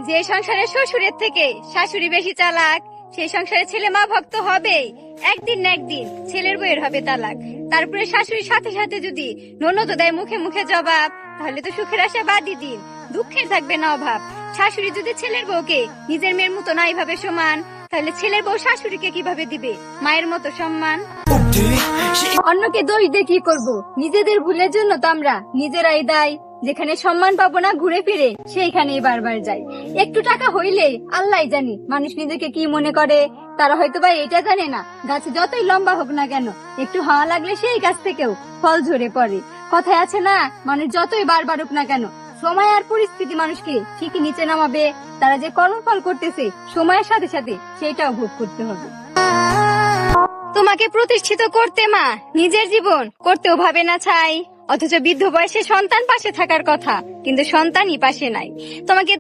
যে সংসারে শ্বশুরের থেকে শাশুড়ি বেশি চালাক, সেই সংসারে ছেলে মা ভক্ত হবে। একদিন না একদিন ছেলের বউয়ের হবে তালাক। তারপরে শাশুড়ির সাথে সাথে যদি ননদ দেয় মুখে মুখে জবাব, তাহলে তো সুখের আশা বাদই দিন, দুঃখের থাকবে না অভাব। শাশুড়ি যদি ছেলের বউকে নিজের মেয়ের মতো নাই ভাবে সমান, তাহলে ছেলের বউ শাশুড়িকে কিভাবে দিবে মায়ের মতো সম্মান? অন্যকে দোষ দিয়ে কি করবো? নিজেদের ভুলের জন্য তো আমরা নিজেরাই দায়ী। যেখানে সম্মান পাবো না ঘুরে ফিরে সেইখানেই বারবার যাই। একটু টাকা হইলে আল্লাহ জানি মানুষ নিজেকে কি মনে করে। তারা হয়তো বা এটা জানে না, গাছে যতই লম্বা হোক না কেন, একটু হাওয়া লাগলে সেই গাছ থেকেও ফল ঝরে পড়ে। কথায় আছে না, মানুষ যতই বারবার হোক না কেন, সময় আর পরিস্থিতি মানুষকে ঠিকই নিচে নামাবে। তারা যে কর্মফল করতেছে সময়ের সাথে সাথে সেটাও ভোগ করতে হবে। তোমাকে প্রতিষ্ঠিত করতে মা নিজের জীবন করতেও ভাবে না ছাই, অথচ বৃদ্ধ বয়সে সন্তান পাশে থাকার কথা, কিন্তু সন্তানই পাশে নাই। তোমাকে